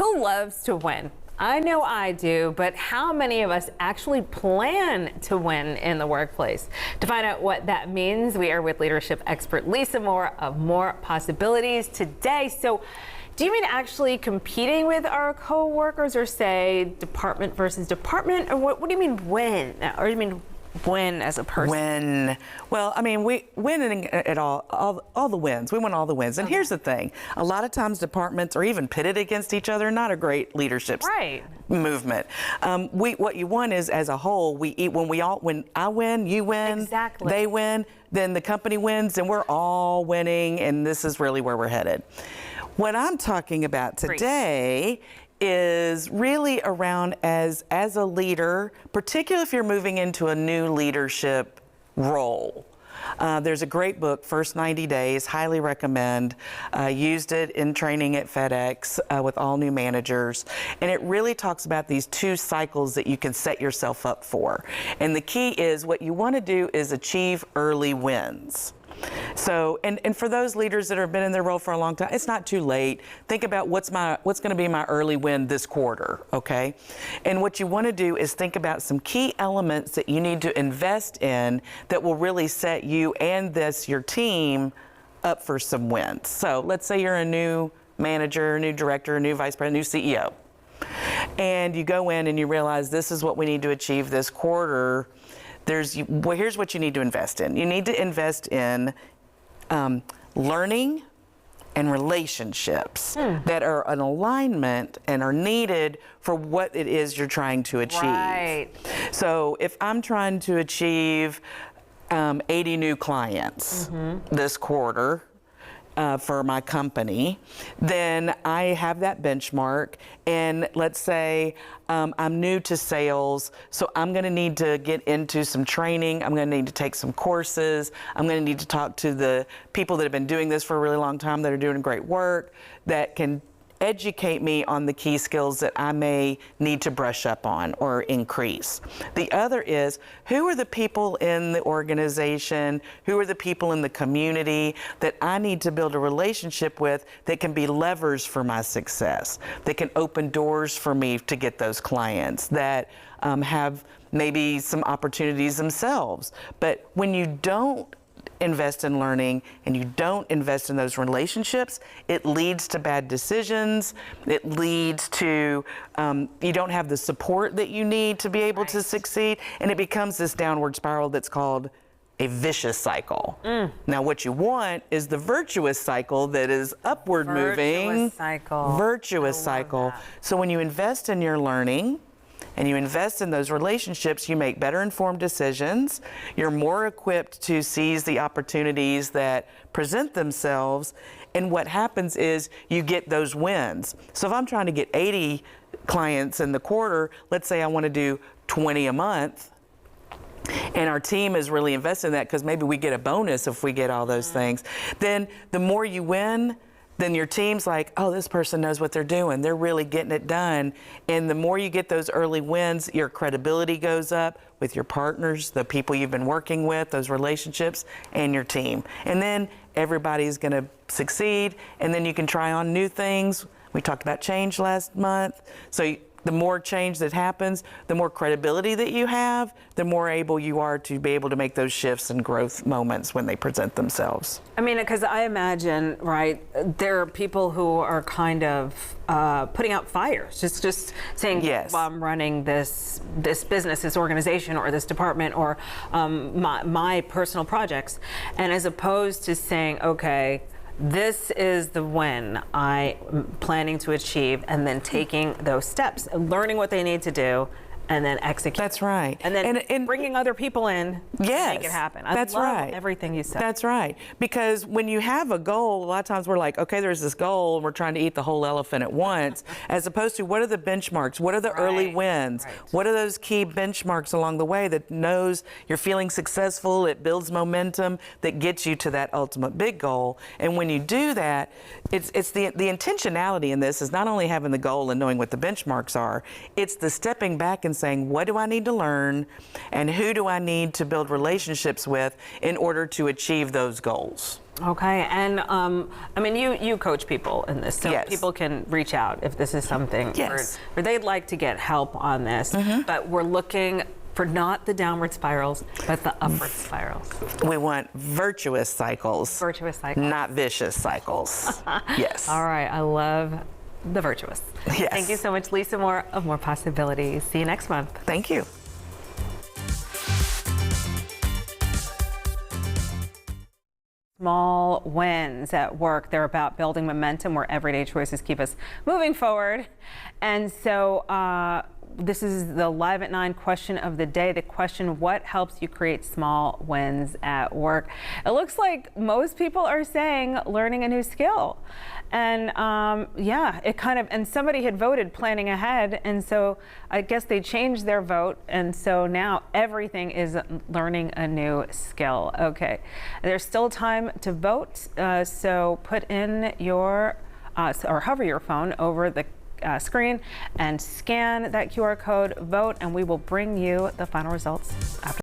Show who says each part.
Speaker 1: Who loves to win? I know I do, but how many of us actually plan to win in the workplace? To find out what that means, we are with leadership expert Lisa Moore of More Possibilities today. So, do you mean actually competing with our coworkers, or say department versus department, or what do you mean win? Or do you mean win as a person?
Speaker 2: Win. Well, I mean, we winning at all the wins. We want all the wins. And here's the thing: a lot of times departments are even pitted against each other. Not a great leadership movement. What you want is, as a whole, we eat. When I win, you win.
Speaker 1: Exactly.
Speaker 2: They win. Then the company wins, and we're all winning. And this is really where we're headed. What I'm talking about today is really around as a leader, particularly if you're moving into a new leadership role. There's a great book, First 90 Days, highly recommend. Used it in training at FedEx with all new managers. And it really talks about these two cycles that you can set yourself up for. And the key is, what you want to do is achieve early wins. So, and for those leaders that have been in their role for a long time, it's not too late. Think about what's going to be my early win this quarter, okay? And what you want to do is think about some key elements that you need to invest in that will really set you and your team up for some wins. So, let's say you're a new manager, a new director, a new vice president, new CEO. And you go in and you realize this is what we need to achieve this quarter. Here's what you need to invest in. You need to invest in learning and relationships that are an alignment and are needed for what it is you're trying to achieve.
Speaker 1: Right.
Speaker 2: So if I'm trying to achieve 80 new clients this quarter, for my company, then I have that benchmark, and let's say I'm new to sales, so I'm going to need to get into some training, I'm going to need to take some courses, I'm going to need to talk to the people that have been doing this for a really long time that are doing great work, that can educate me on the key skills that I may need to brush up on or increase. The other is, who are the people in the organization, who are the people in the community that I need to build a relationship with that can be levers for my success, that can open doors for me to get those clients, that have maybe some opportunities themselves. But when you don't invest in learning and you don't invest in those relationships, it leads to bad decisions. It leads to you don't have the support that you need to be able to succeed, and it becomes this downward spiral that's called a vicious cycle. Now, what you want is the virtuous cycle that is upward moving. Virtuous cycle. So when you invest in your learning and you invest in those relationships, you make better informed decisions. You're more equipped to seize the opportunities that present themselves. And what happens is you get those wins. So if I'm trying to get 80 clients in the quarter, let's say I want to do 20 a month, and our team is really invested in that because maybe we get a bonus if we get all those things, then the more you win, then your team's like, oh, this person knows what they're doing. They're really getting it done. And the more you get those early wins, your credibility goes up with your partners, the people you've been working with, those relationships, and your team. And then everybody's going to succeed, and then you can try on new things. We talked about change last month. So the more change that happens, the more credibility that you have, the more able you are to be able to make those shifts and growth moments when they present themselves.
Speaker 1: I mean, because I imagine, right, there are people who are kind of putting out fires, just saying,
Speaker 2: yes,
Speaker 1: well, I'm running this business, this organization, or this department, or my personal projects, and as opposed to saying, okay, this is the win I'm planning to achieve, and then taking those steps, learning what they need to do, and then execute.
Speaker 2: That's right.
Speaker 1: And then and bringing other people in to make it happen. I love everything you said.
Speaker 2: That's right. Because when you have a goal, a lot of times we're like, okay, there's this goal, and we're trying to eat the whole elephant at once, as opposed to what are the benchmarks? What are the early wins? What are those key benchmarks along the way that knows you're feeling successful, it builds momentum, that gets you to that ultimate big goal. And when you do that, it's the intentionality in this is not only having the goal and knowing what the benchmarks are, it's the stepping back and saying, what do I need to learn, and who do I need to build relationships with in order to achieve those goals?
Speaker 1: Okay, and I mean, you coach people in this, so
Speaker 2: Yes.
Speaker 1: people can reach out if this is something
Speaker 2: Yes.
Speaker 1: where they'd like to get help on this. But we're looking for not the downward spirals, but the upward spirals.
Speaker 2: We want virtuous cycles,
Speaker 1: Virtuous cycles.
Speaker 2: not vicious cycles. Yes.
Speaker 1: All right, I love the virtuous.
Speaker 2: Yes.
Speaker 1: Thank you so much, Lisa Moore of More Possibilities. See you next month.
Speaker 2: Thank you.
Speaker 1: Small wins at work. They're about building momentum where everyday choices keep us moving forward. And so this is the Live at 9 question of the day. The question, what helps you create small wins at work? It looks like most people are saying learning a new skill. And yeah, it kind of, and somebody had voted planning ahead. And so I guess they changed their vote. And so now everything is learning a new skill. Okay. There's still time to vote. So put in your, or hover your phone over the screen and scan that QR code, vote, and we will bring you the final results after.